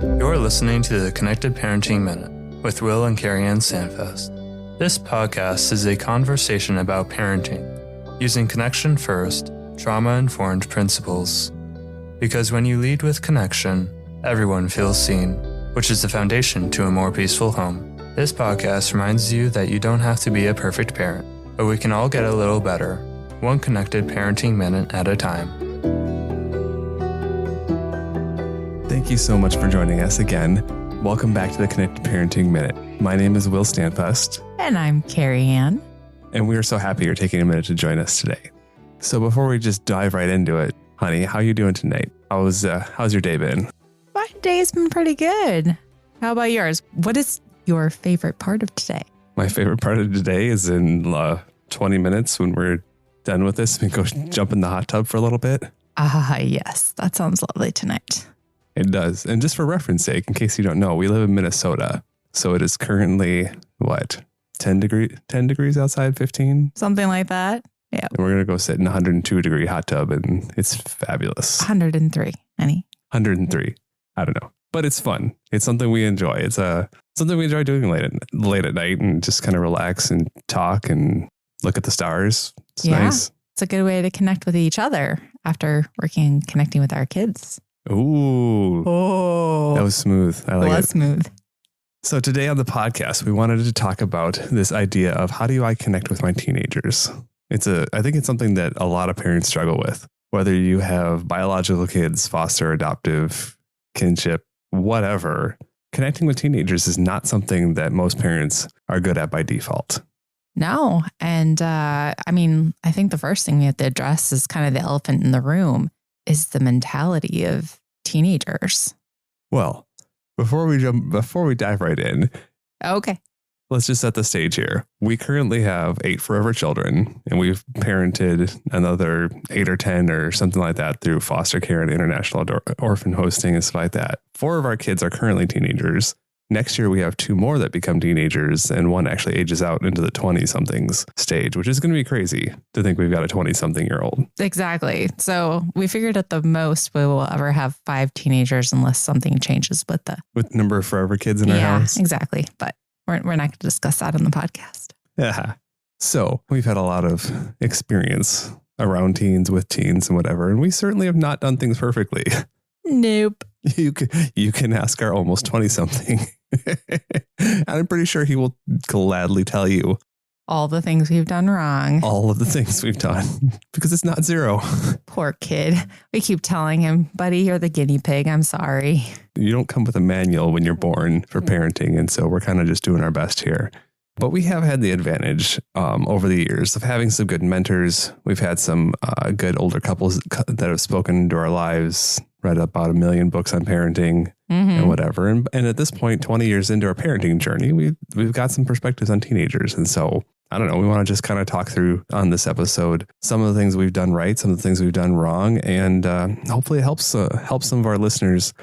You're listening to the Connected Parenting Minute with Will and CarrieAnn Sandfest. This podcast is a conversation about parenting, using connection first, trauma-informed principles. Because when you lead with connection, everyone feels seen, which is the foundation to a more peaceful home. This podcast reminds you that you don't have to be a perfect parent, but we can all get a little better, one connected parenting minute at a time. Thank you so much for joining us again. Welcome back to the Connected Parenting Minute. My name is Will Stanfest. And I'm CarrieAnn. And we are so happy you're taking a minute to join us today. So before we just dive right into it, honey, how are you doing tonight? How's your day been? My day's been pretty good. How about yours? What is your favorite part of today? My favorite part of today is in 20 minutes when we're done with this. We go jump in the hot tub for a little bit. Yes. That sounds lovely tonight. It does. And just for reference sake, in case you don't know, we live in Minnesota. So it is currently, 10 degrees outside, 15? Something like that. Yeah. And we're going to go sit in a 102 degree hot tub and it's fabulous. 103, honey. 103. I don't know. But it's fun. It's something we enjoy. It's something we enjoy doing late at night and just kind of relax and talk and look at the stars. It's nice. It's a good way to connect with each other after working and connecting with our kids. Ooh. Oh. That was smooth. I like it. Smooth. So today on the podcast, we wanted to talk about this idea of how do I connect with my teenagers? I think it's something that a lot of parents struggle with, whether you have biological kids, foster, adoptive, kinship, whatever. Connecting with teenagers is not something that most parents are good at by default. No. And I think the first thing we have to address is kind of the elephant in the room is the mentality of teenagers. Well, before we dive right in. Okay. Let's just set the stage here. We currently have 8 forever children, and we've parented another 8 or 10 or something like that through foster care and international orphan hosting and stuff like that. 4 of our kids are currently teenagers. Next year, we have 2 more that become teenagers, and 1 actually ages out into the 20-somethings stage, which is going to be crazy to think we've got a 20-something-year-old. Exactly. So we figured at the most we will ever have 5 teenagers unless something changes with the number of forever kids in our house. Yeah, exactly. But we're not going to discuss that on the podcast. Yeah. So we've had a lot of experience around teens, with teens and whatever, and we certainly have not done things perfectly. Nope. You can ask our almost 20-something. I'm pretty sure he will gladly tell you all the things we've done wrong. All of the things we've done, because it's not 0. Poor kid. We keep telling him, buddy, you're the guinea pig. I'm sorry. You don't come with a manual when you're born for parenting. And so we're kind of just doing our best here. But we have had the advantage over the years of having some good mentors. We've had some good older couples that have spoken into our lives, read about 1 million books on parenting and whatever. And at this point, 20 years into our parenting journey, we've got some perspectives on teenagers. And so, I don't know, we want to just kind of talk through on this episode some of the things we've done right, some of the things we've done wrong. And hopefully it helps some of our listeners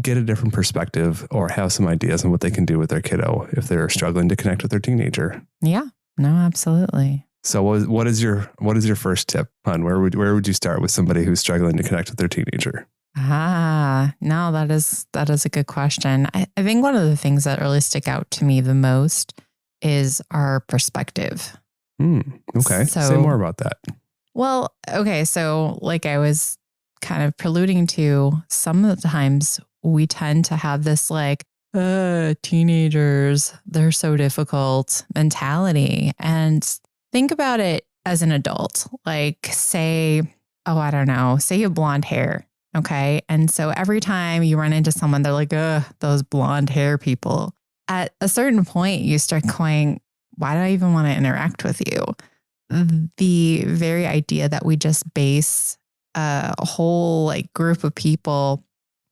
get a different perspective or have some ideas on what they can do with their kiddo if they're struggling to connect with their teenager. Yeah, no, absolutely. So what is your first tip, hon? Where would you start with somebody who's struggling to connect with their teenager? No, that is a good question. I think one of the things that really stick out to me the most is our perspective. Okay. Say more about that. Well, okay. So like I was kind of preluding to, some of the times we tend to have this like, teenagers, they're so difficult mentality. And think about it as an adult, like say you have blonde hair. Okay. And so every time you run into someone, they're like, those blonde hair people. At a certain point, you start going, why do I even want to interact with you? The very idea that we just base a whole like group of people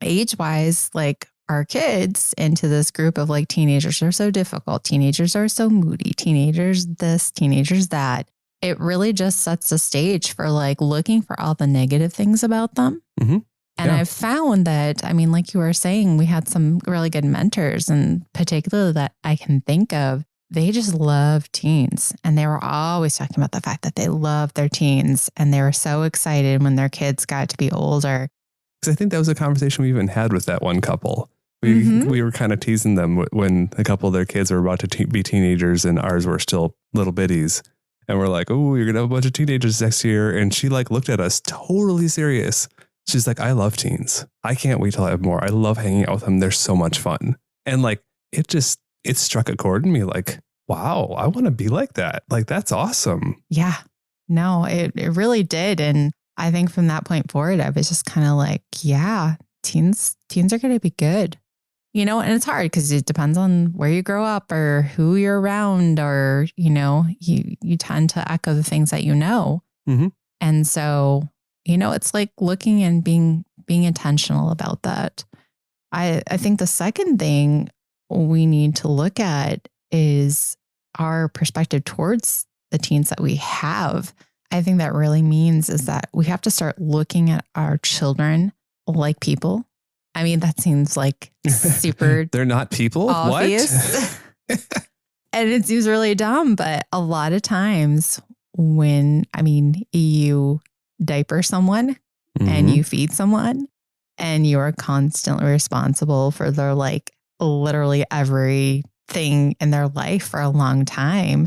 age-wise, like our kids, into this group of like teenagers are so difficult. Teenagers are so moody. Teenagers this, teenagers that. It really just sets the stage for like looking for all the negative things about them. Mm-hmm. And I've found that, like you were saying, we had some really good mentors, and particularly that I can think of, they just love teens. And they were always talking about the fact that they love their teens. And they were so excited when their kids got to be older. Because I think that was a conversation we even had with that one couple. We were kind of teasing them when a couple of their kids were about to be teenagers and ours were still little bitties. And we're like, oh, you're going to have a bunch of teenagers next year. And she like looked at us totally serious. She's like, I love teens. I can't wait till I have more. I love hanging out with them. They're so much fun. And like, it struck a chord in me like, wow, I want to be like that. Like, that's awesome. Yeah, no, it really did. And I think from that point forward, I was just kind of like, yeah, teens are going to be good. You know, and it's hard because it depends on where you grow up or who you're around, or, you know, you tend to echo the things that you know. Mm-hmm. And so, you know, it's like looking and being intentional about that. I think the second thing we need to look at is our perspective towards the teens that we have. I think that really means is that we have to start looking at our children like people. I mean, that seems like super They're not people? obvious. What? And it seems really dumb, but a lot of times when, you diaper someone and you feed someone and you are constantly responsible for their like literally everything in their life for a long time,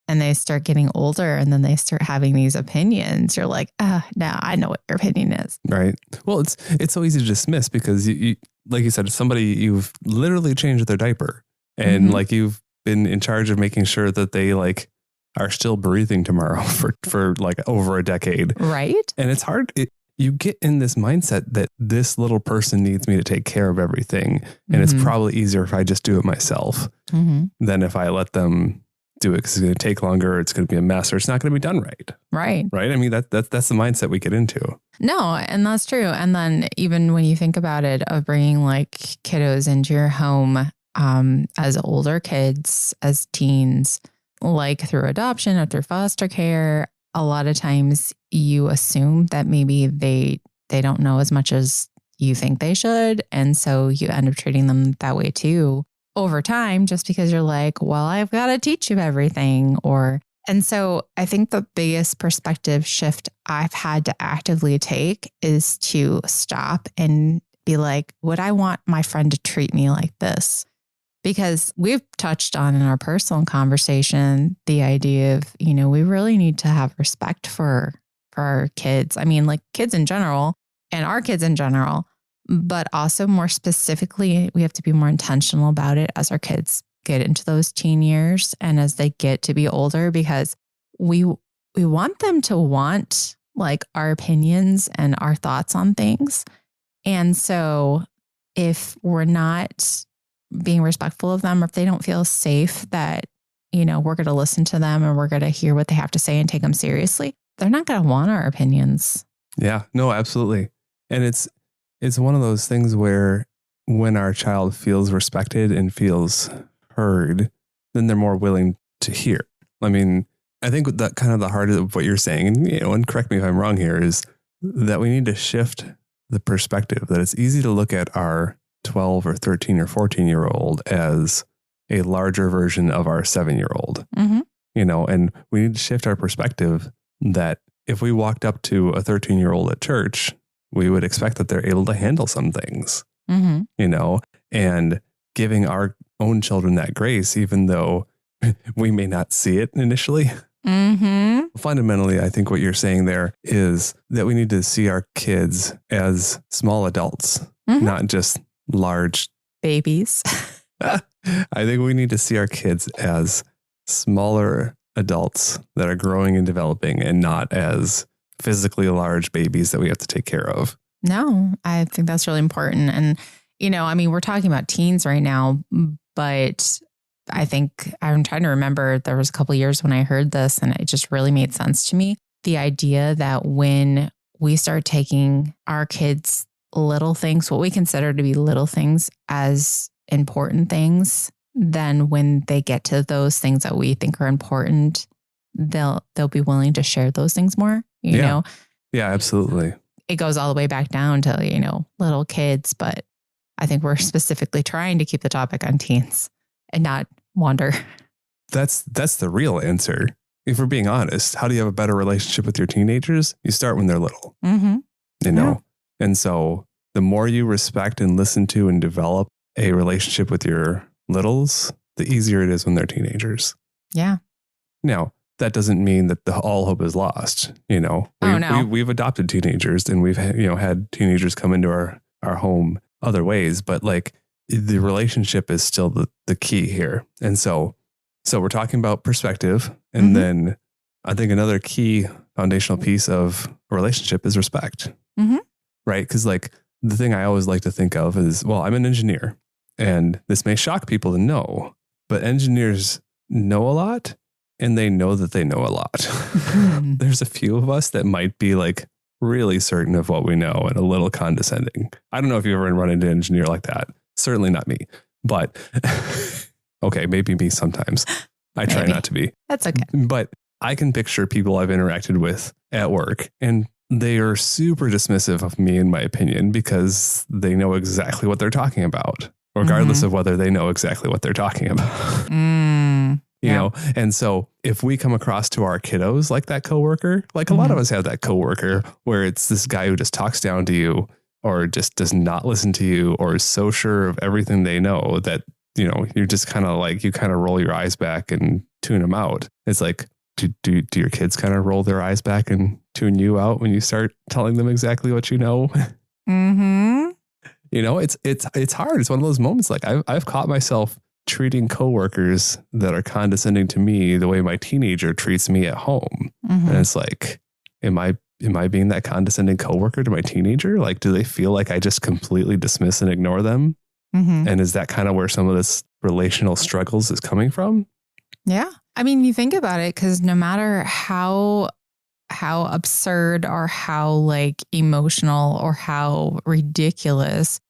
and they start getting older and then they start having these opinions, you're like, no, I know what your opinion is. Right. Well, it's so easy to dismiss because you like you said, somebody you've literally changed their diaper and like you've been in charge of making sure that they like are still breathing tomorrow for like over a decade. Right. And it's hard. You get in this mindset that this little person needs me to take care of everything. And it's probably easier if I just do it myself than if I let them do it, because it's going to take longer, or it's going to be a mess, or it's not going to be done right. Right. Right. I mean, that's the mindset we get into. No, and that's true. And then even when you think about it, of bringing like kiddos into your home as older kids, as teens, like through adoption or through foster care, a lot of times you assume that maybe they don't know as much as you think they should. And so you end up treating them that way too over time, just because you're like, well, I've got to teach you everything. And so I think the biggest perspective shift I've had to actively take is to stop and be like, would I want my friend to treat me like this? Because we've touched on in our personal conversation, the idea of, you know, we really need to have respect for our kids. I mean, like kids in general and our kids in general, but also more specifically, we have to be more intentional about it as our kids get into those teen years and as they get to be older, because we want them to want like our opinions and our thoughts on things. And so if we're not being respectful of them, or if they don't feel safe that, you know, we're going to listen to them and we're going to hear what they have to say and take them seriously, they're not going to want our opinions. Yeah, no, absolutely. And it's one of those things where when our child feels respected and feels heard, then they're more willing to hear. I mean, I think that kind of the heart of what you're saying, and, you know, and correct me if I'm wrong here, is that we need to shift the perspective that it's easy to look at our 12 or 13 or 14-year-old as a larger version of our 7-year-old, you know, and we need to shift our perspective that if we walked up to a 13-year-old at church, we would expect that they're able to handle some things, you know, and giving our own children that grace, even though we may not see it initially. Fundamentally, I think what you're saying there is that we need to see our kids as small adults, not just large babies. I think we need to see our kids as smaller adults that are growing and developing, and not as physically large babies that we have to take care of. No, I think that's really important. And, you know, I mean, we're talking about teens right now, but I think I'm trying to remember, there was a couple of years when I heard this and it just really made sense to me. The idea that when we start taking our kids' little things, what we consider to be little things, as important things, then when they get to those things that we think are important, they'll be willing to share those things more, you know? Yeah, absolutely. It goes all the way back down to, you know, little kids, but I think we're specifically trying to keep the topic on teens and not wander. That's the real answer. If we're being honest, how do you have a better relationship with your teenagers? You start when they're little, you know? And so the more you respect and listen to and develop a relationship with your littles, the easier it is when they're teenagers. Yeah. Now, that doesn't mean that all hope is lost. We've adopted teenagers, and we've had teenagers come into our home other ways, but like the relationship is still the key here. And so we're talking about perspective. And then I think another key foundational piece of a relationship is respect. Right? Because like the thing I always like to think of is, well, I'm an engineer, and this may shock people to know, but engineers know a lot, and they know that they know a lot. There's a few of us that might be like really certain of what we know and a little condescending. I don't know if you've ever run into an engineer like that. Certainly not me, but okay, maybe me sometimes. I try not to be. That's okay. But I can picture people I've interacted with at work, and they are super dismissive of me, in my opinion, because they know exactly what they're talking about, regardless of whether they know exactly what they're talking about. You know, and so if we come across to our kiddos like that coworker, like a lot of us have that coworker where it's this guy who just talks down to you, or just does not listen to you, or is so sure of everything they know that, you're just kind of like, you kind of roll your eyes back and tune them out. It's like, do your kids kind of roll their eyes back and tune you out when you start telling them exactly what you know? It's hard. It's one of those moments. Like I've caught myself treating coworkers that are condescending to me the way my teenager treats me at home. And it's like, am I being that condescending coworker to my teenager? Like, do they feel like I just completely dismiss and ignore them? And is that kind of where some of this relational struggles is coming from? Yeah. I mean, you think about it, because no matter how absurd or how like emotional or how ridiculous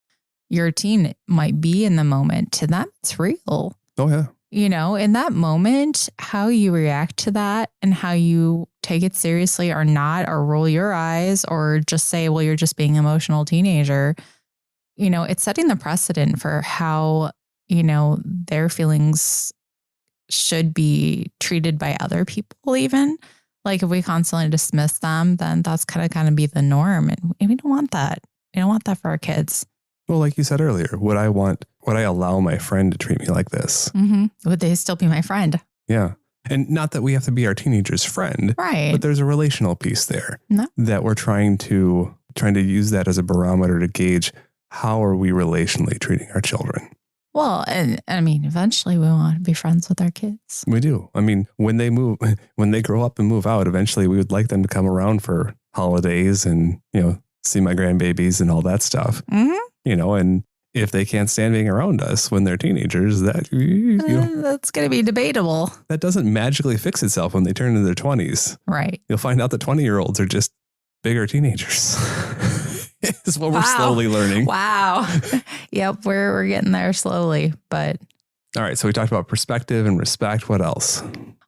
your teen might be in the moment, to them, it's real. Oh, yeah. In that moment, how you react to that and how you take it seriously or not, or roll your eyes or just say, well, you're just being an emotional teenager. It's setting the precedent for how, their feelings should be treated by other people even. Like if we constantly dismiss them, then that's kind of be the norm. And we don't want that. We don't want that for our kids. Well, like you said earlier, would I allow my friend to treat me like this? Would they still be my friend? Yeah. And not that we have to be our teenager's friend, right? But there's a relational piece there that we're trying to use that as a barometer to gauge how are we relationally treating our children. Well, and I mean, eventually we want to be friends with our kids. We do. I mean, when they grow up and move out, eventually we would like them to come around for holidays and, see my grandbabies and all that stuff. And if they can't stand being around us when they're teenagers, that's going to be debatable. That doesn't magically fix itself when they turn into their 20s. Right. You'll find out that 20-year-olds are just bigger teenagers. It's what we're slowly learning. Wow. Yep. We're getting there slowly, but. All right. So we talked about perspective and respect. What else?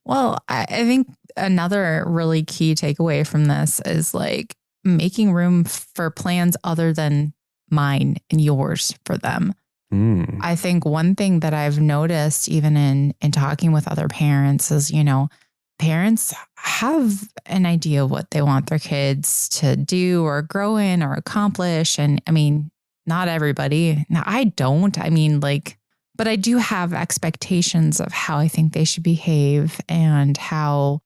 Well, I think another really key takeaway from this is like making room for plans other than mine and yours for them. I think one thing that I've noticed even in talking with other parents is, parents have an idea of what they want their kids to do or grow in or accomplish. And I mean, not everybody. Now, I don't. I mean, but I do have expectations of how I think they should behave and how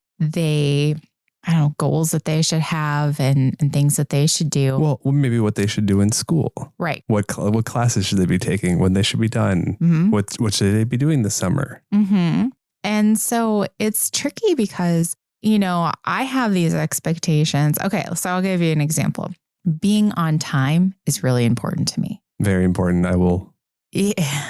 goals that they should have and things that they should do. Well, maybe what they should do in school. Right. What classes should they be taking, when they should be done? What should they be doing this summer? And so it's tricky because, I have these expectations. Okay, so I'll give you an example. Being on time is really important to me. Very important. I will. Yeah.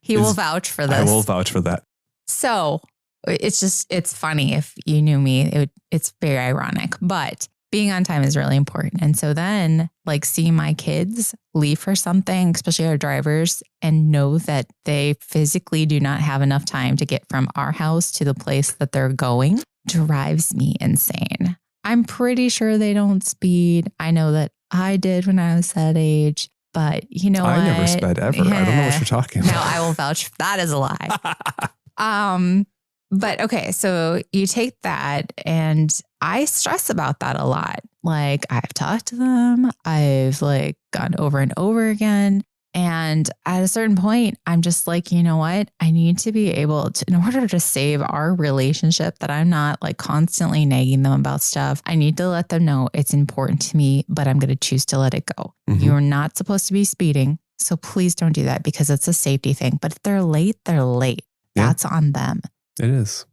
He will vouch for this. I will vouch for that. So it's funny. If you knew me, it's very ironic, but being on time is really important. And so then seeing my kids leave for something, especially our drivers, and know that they physically do not have enough time to get from our house to the place that they're going drives me insane. I'm pretty sure they don't speed. I know that I did when I was that age, but I never sped ever. Yeah. I don't know what you're talking about. No, I will vouch. That is a lie. But okay, so you take that, and I stress about that a lot. I've talked to them, I've gone over and over again, And at a certain point, I'm just like, you know what? I need to be able to, in order to save our relationship, that I'm not like constantly nagging them about stuff. I need to let them know it's important to me, but I'm going to choose to let it go. You're not supposed to be speeding. So please don't do that because it's a safety thing. But if they're late, they're late. That's on them. It is.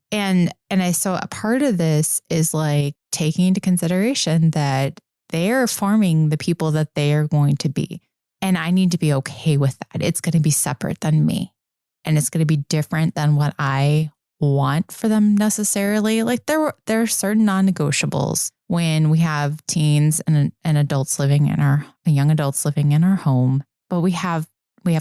So a part of this is like taking into consideration that they are forming the people that they are going to be. And I need to be okay with that. It's going to be separate than me. And it's going to be different than what I want for them necessarily. Like there are certain non-negotiables when we have teens and adults living in young adults living in our home. But we have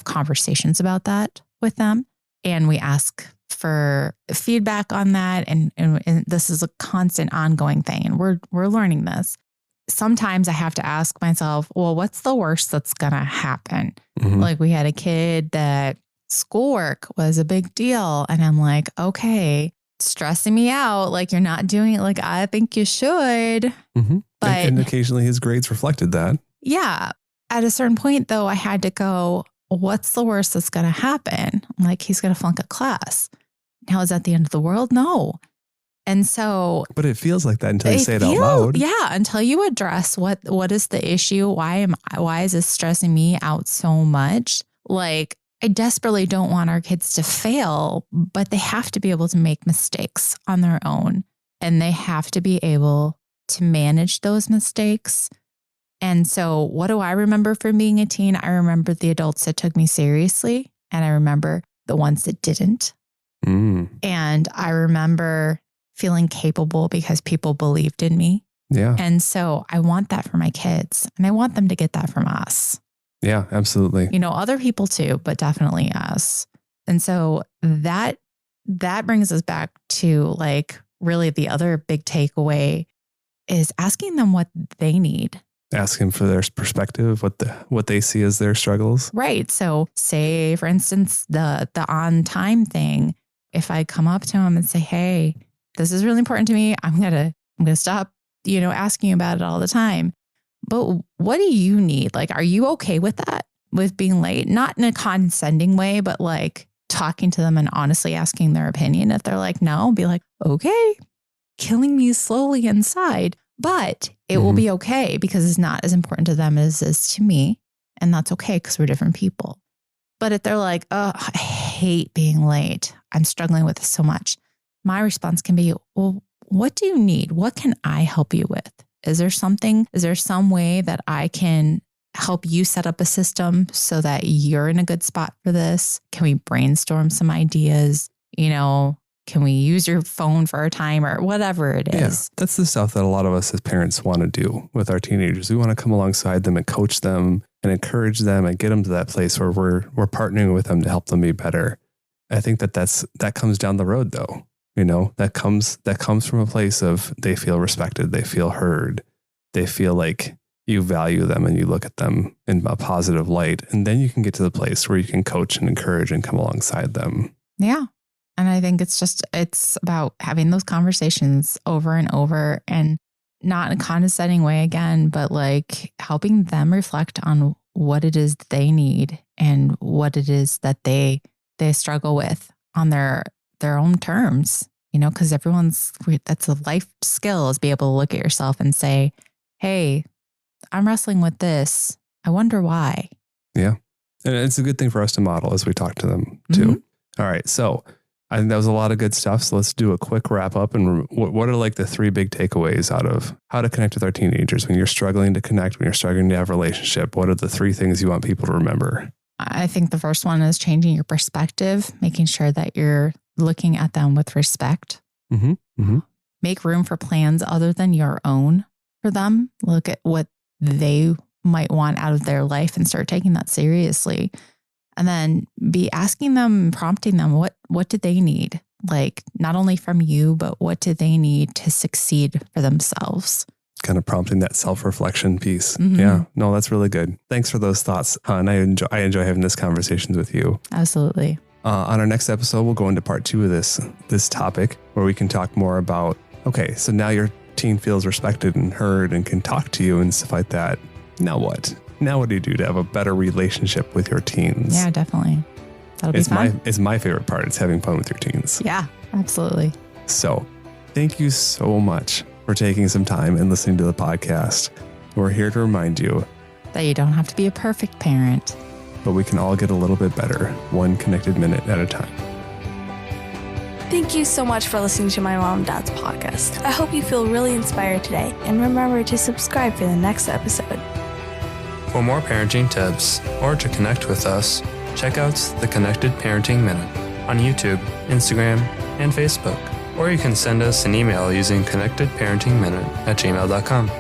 conversations about that with them. And we ask for feedback on that. And this is a constant ongoing thing. And we're learning this. Sometimes I have to ask myself, well, what's the worst that's going to happen? Like we had a kid that schoolwork was a big deal. And I'm like, okay, stressing me out. Like you're not doing it like I think you should. But and occasionally his grades reflected that. Yeah. At a certain point though, I had to go, what's the worst that's going to happen? Like he's going to flunk a class. Now is that the end of the world? No. And so, but it feels like that until you say it out loud. Yeah. Until you address what is the issue? Why is this stressing me out so much? Like I desperately don't want our kids to fail, but they have to be able to make mistakes on their own and they have to be able to manage those mistakes. And so what do I remember from being a teen? I remember the adults that took me seriously and I remember the ones that didn't. And I remember feeling capable because people believed in me. Yeah. And so I want that for my kids and I want them to get that from us. Yeah, absolutely. Other people too, but definitely us. And so that brings us back to like really the other big takeaway is asking them what they need. Asking for their perspective, what they see as their struggles. Right. So say, for instance, the on time thing, if I come up to them and say, hey, this is really important to me. I'm going to stop, asking you about it all the time. But what do you need? Like, are you okay with that? With being late? Not in a condescending way, but like talking to them and honestly asking their opinion. If they're like, no, be like, okay, killing me slowly inside, but it will be okay because it's not as important to them as it is to me. And that's okay because we're different people. But if they're like, oh, I hate being late. I'm struggling with this so much. My response can be, well, what do you need? What can I help you with? Is there some way that I can help you set up a system so that you're in a good spot for this? Can we brainstorm some ideas? Can we use your phone for a timer? Whatever it is. Yeah, that's the stuff that a lot of us as parents want to do with our teenagers. We want to come alongside them and coach them and encourage them and get them to that place where we're partnering with them to help them be better. I think that comes down the road though. That comes from a place of they feel respected, they feel heard, they feel like you value them and you look at them in a positive light. And then you can get to the place where you can coach and encourage and come alongside them. Yeah. And I think it's about having those conversations over and over and not in a condescending way again, but like helping them reflect on what it is that they need and what it is that they struggle with on their own terms, because that's a life skill is be able to look at yourself and say, hey, I'm wrestling with this. I wonder why. Yeah. And it's a good thing for us to model as we talk to them too. All right. So I think that was a lot of good stuff. So let's do a quick wrap up. And what are like the 3 big takeaways out of how to connect with our teenagers? When you're struggling to connect, when you're struggling to have a relationship, what are the 3 things you want people to remember? I think the first one is changing your perspective, making sure that you're looking at them with respect. Make room for plans other than your own for them. Look at what they might want out of their life and start taking that seriously. And then be asking them, prompting them, what do they need? Like not only from you, but what do they need to succeed for themselves? Kind of prompting that self-reflection piece. Yeah, no, that's really good. Thanks for those thoughts. And I enjoy having these conversations with you. Absolutely. On our next episode, we'll go into part 2 of this topic where we can talk more about, okay, so now your teen feels respected and heard and can talk to you and stuff like that. Now what? Now what do you do to have a better relationship with your teens? Yeah, definitely. That'll be fun. It's my favorite part. It's having fun with your teens. Yeah, absolutely. So thank you so much for taking some time and listening to the podcast. We're here to remind you that you don't have to be a perfect parent, but we can all get a little bit better, one connected minute at a time. Thank you so much for listening to my mom and dad's podcast. I hope you feel really inspired today, and remember to subscribe for the next episode. For more parenting tips or to connect with us, check out the Connected Parenting Minute on YouTube, Instagram, and Facebook. Or you can send us an email using connectedparentingminute@gmail.com.